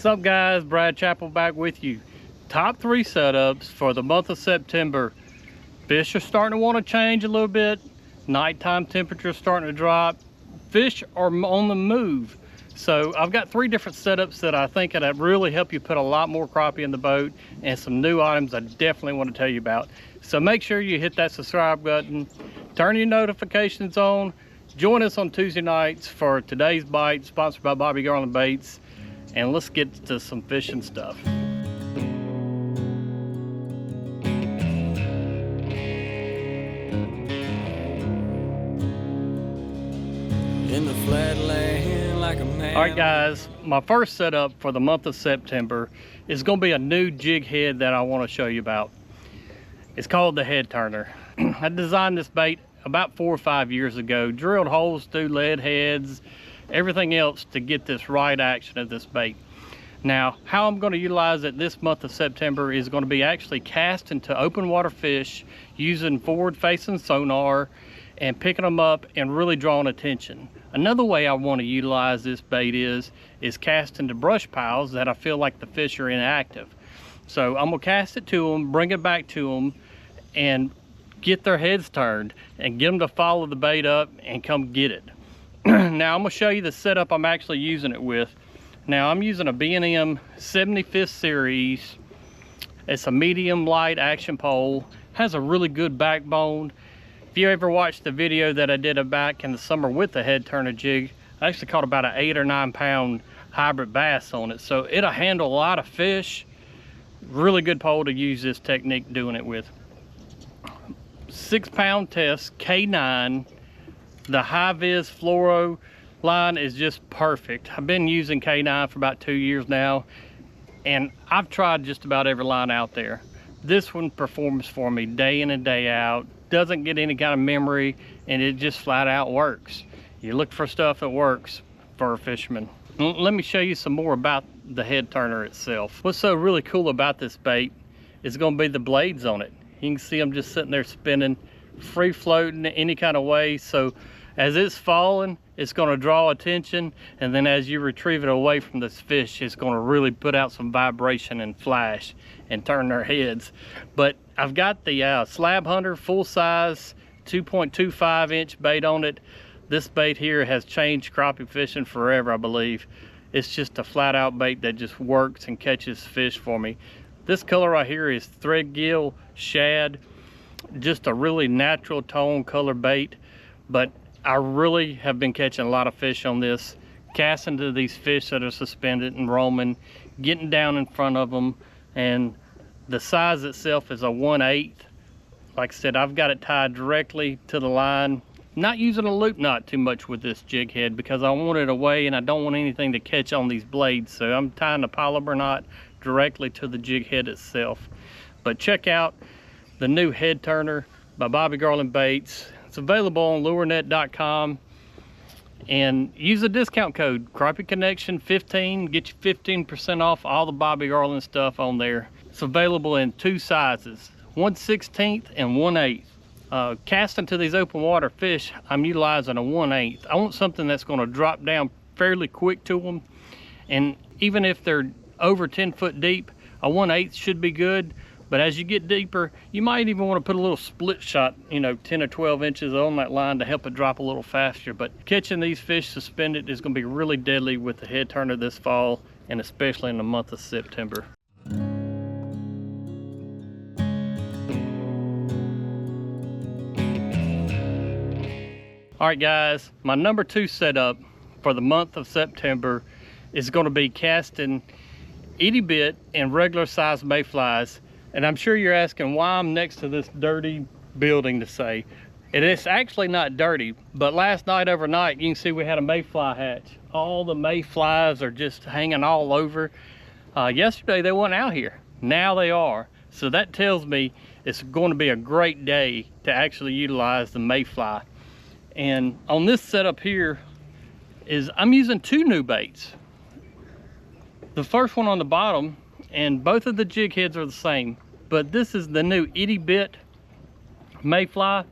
What's up guys, Brad Chappell back with you. Top 3 setups for the month of September. Fish are starting to want to change a little bit. Nighttime temperatures starting to drop. Fish are on the move. So I've got 3 different setups that I think that really help you put a lot more crappie in the boat, and some new items I definitely want to tell you about. So make sure you hit that subscribe button, turn your notifications on. Join us on Tuesday nights for today's bite, sponsored by Bobby Garland Baits. And let's get to some fishing stuff. In the flatland like a man. All right guys, my first setup for the month of September is going to be a new jig head that I want to show you about. It's called the Head Turner. I designed this bait about 4 or 5 years ago, drilled holes through lead heads, everything else to get this right action of this bait. Now, how I'm going to utilize it this month of September is going to be actually casting to open water fish using forward facing sonar and picking them up and really drawing attention. Another way I want to utilize this bait is casting to brush piles that I feel like the fish are inactive. So I'm going to cast it to them, bring it back to them, and get their heads turned and get them to follow the bait up and come get it. Now I'm going to show you the setup I'm actually using it with. Now I'm using a B&M 75th series. It's a medium light action pole, has a really good backbone. If you ever watched the video that I did back in the summer with the Head Turner jig, I actually caught about an 8 or 9 pound hybrid bass on it. So it'll handle a lot of fish. Really good pole to use this technique doing it with. 6 pound test K9. The high vis fluoro line is just perfect. I've been using K9 for about 2 years now, and I've tried just about every line out there. This one performs for me day in and day out. Doesn't get any kind of memory, and it just flat out works. You look for stuff that works for a fisherman. Let me show you some more about the Head Turner itself. What's so really cool about this bait is going to be the blades on it. You can see them just sitting there spinning, free floating any kind of way. So as it's falling, it's going to draw attention, and then as you retrieve it away from this fish, it's going to really put out some vibration and flash and turn their heads. But I've got the Slab Hunter full size 2.25 inch bait on it. This bait here has changed crappie fishing forever, I believe. It's just a flat out bait that just works and catches fish for me. This color right here is threadgill shad, just a really natural tone color bait, but I really have been catching a lot of fish on this, casting to these fish that are suspended and roaming, getting down in front of them, and the size itself is a 1/8. Like I said, I've got it tied directly to the line. Not using a loop knot too much with this jig head because I want it away and I don't want anything to catch on these blades. So I'm tying a polymer knot directly to the jig head itself. But check out the new Head Turner by Bobby Garland Baits. It's available on lurenet.com, and use the discount code Crappie Connection 15, get you 15% off all the Bobby Garland stuff on there. It's available in 2 sizes, 1/16 and 1/8. Casting to these open water fish, I'm utilizing a 1/8. I want something that's going to drop down fairly quick to them, and even if they're over 10 foot deep, a 1/8 should be good. But as you get deeper, you might even want to put a little split shot, 10 or 12 inches on that line to help it drop a little faster. But catching these fish suspended is going to be really deadly with the Head Turner this fall, and especially in the month of September. All right guys, my number 2 setup for the month of September is going to be casting itty bit and regular size mayflies. And I'm sure you're asking why I'm next to this dirty building to say. It is actually not dirty, but last night overnight, you can see we had a mayfly hatch. All the mayflies are just hanging all over. Yesterday they weren't out here. Now they are. So that tells me it's going to be a great day to actually utilize the mayfly. And on this setup here I'm using 2 new baits. The first one on the bottom, and both of the jig heads are the same, but this is the new itty bit mayfly.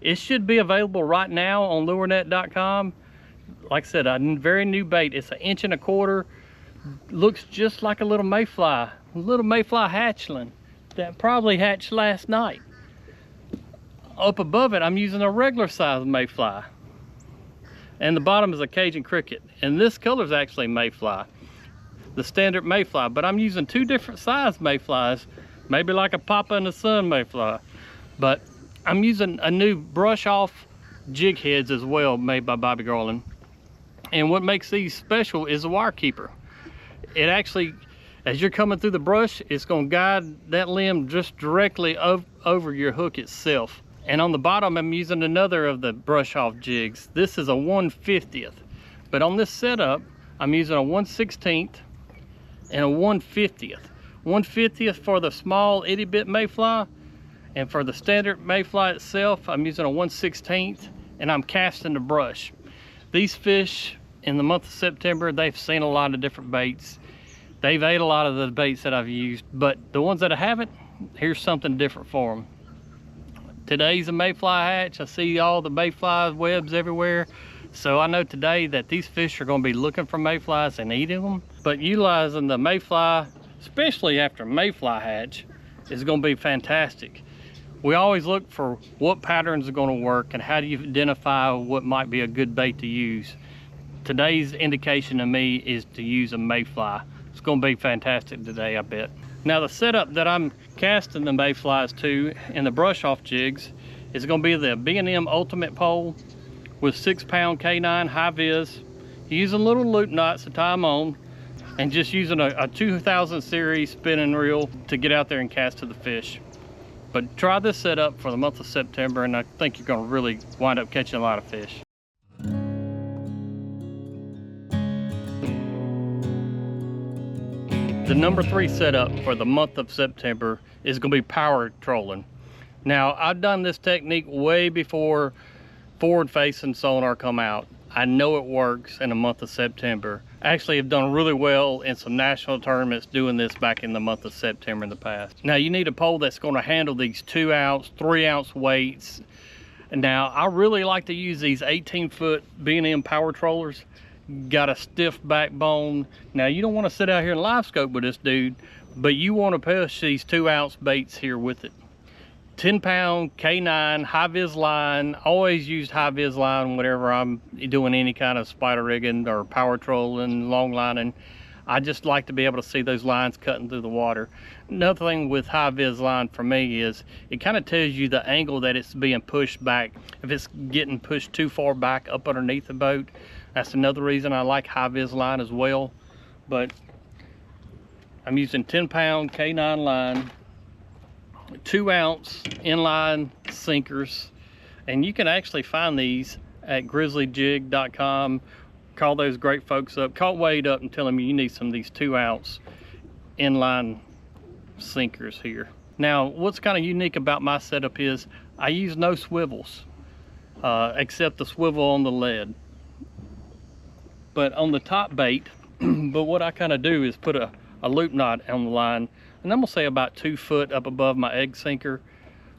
It should be available right now on lurenet.com. Like I said, a very new bait. It's 1 1/4 inch looks just like a little mayfly hatchling that probably hatched last night. Up above it, I'm using a regular size mayfly. And the bottom is a Cajun cricket. And this color is actually mayfly, the standard mayfly, but I'm using two different size mayflies, maybe like a Papa and the Son mayfly. But I'm using a new brush off jig heads as well, made by Bobby Garland. And what makes these special is the wire keeper. It actually, as you're coming through the brush, it's going to guide that limb just directly over your hook itself. And on the bottom, I'm using another of the brush off jigs. This is a 1/50th, but on this setup, I'm using a 1/16th and a 1/50th. 1/50th for the small itty bit mayfly, and for the standard mayfly itself, I'm using a 1/16th, and I'm casting the brush. These fish in the month of September, they've seen a lot of different baits. They've ate a lot of the baits that I've used, but the ones that I haven't, here's something different for them. Today's a mayfly hatch. I see all the mayfly webs everywhere. So I know today that these fish are going to be looking for mayflies and eating them. But utilizing the mayfly, especially after mayfly hatch, is going to be fantastic. We always look for what patterns are going to work and how do you identify what might be a good bait to use. Today's indication to me is to use a mayfly. It's going to be fantastic today, I bet. Now the setup that I'm casting the mayflies to in the brush off jigs is going to be the B&M Ultimate pole with 6-pound K9 high vis, using little loop knots to tie them on, and just using a 2000 series spinning reel to get out there and cast to the fish. But try this setup for the month of September, and I think you're going to really wind up catching a lot of fish. The number 3 setup for the month of September is going to be power trolling. Now, I've done this technique way before forward-facing sonar come out. I know it works in the month of September. Actually, have done really well in some national tournaments doing this back in the month of September in the past. Now, you need a pole that's going to handle these 2-ounce, 3-ounce weights. Now, I really like to use these 18-foot B&M power trollers. Got a stiff backbone. Now, you don't want to sit out here and live scope with this dude, but you want to push these 2-ounce baits here with it. 10-pound K9 high vis line. Always used high vis line whenever I'm doing any kind of spider rigging or power trolling, long lining. I just like to be able to see those lines cutting through the water. Another thing with high vis line for me is it kind of tells you the angle that it's being pushed back. If it's getting pushed too far back up underneath the boat, that's another reason I like high vis line as well. But I'm using 10-pound K9 line, 2-ounce inline sinkers, and you can actually find these at grizzlyjig.com. Call those great folks up, call Wade up and tell them you need some of these 2-ounce inline sinkers here. Now, what's kind of unique about my setup is I use no swivels, except the swivel on the lead. But on the top bait, but what I kind of do is put a loop knot on the line, and I'm gonna say about 2 foot up above my egg sinker.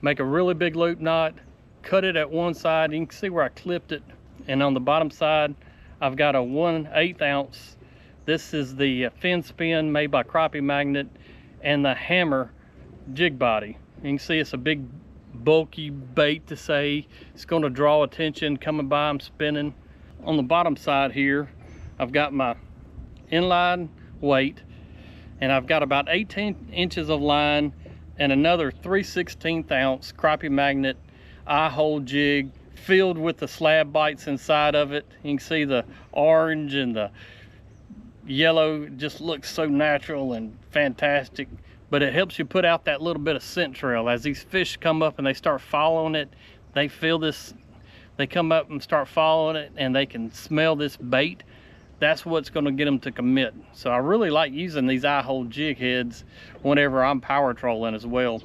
Make a really big loop knot, cut it at one side. You can see where I clipped it. And on the bottom side, I've got a 1/8 ounce. This is the fin spin made by Crappie Magnet and the hammer jig body. You can see it's a big bulky bait to say. It's gonna draw attention coming by, I'm spinning. On the bottom side here, I've got my inline weight, and I've got about 18 inches of line and another 3/16 ounce Crappie Magnet eye hole jig filled with the slab bites inside of it. You can see the orange and the yellow just looks so natural and fantastic, but it helps you put out that little bit of scent trail. As these fish come up and they start following it, they feel this, they come up and start following it and they can smell this bait. That's what's going to get them to commit. So I really like using these eye hole jig heads whenever I'm power trolling as well.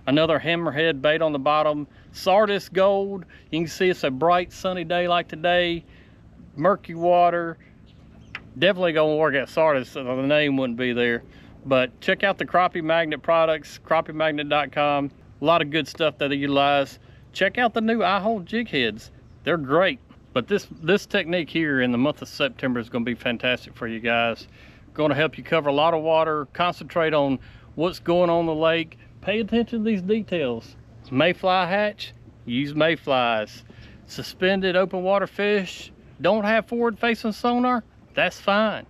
Another hammerhead bait on the bottom, Sardis Gold. You can see it's a bright sunny day like today, murky water. Definitely gonna work at Sardis, so the name wouldn't be there. But check out the Crappie Magnet products, crappie-magnet.com. A lot of good stuff that they utilize. Check out the new eye hole jig heads. They're great. But this technique here in the month of September is going to be fantastic for you guys. Going to help you cover a lot of water, concentrate on what's going on in the lake. Pay attention to these details. Mayfly hatch, use mayflies. Suspended open water fish, don't have forward facing sonar, that's fine.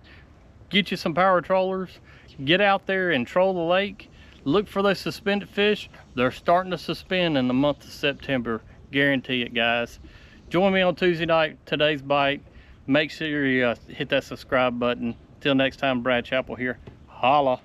Get you some power trollers, get out there and troll the lake. Look for those suspended fish. They're starting to suspend in the month of September. Guarantee it, guys. Join me on Tuesday night, Today's Bite. Make sure you hit that subscribe button. Till next time, Brad Chappell here. Holla.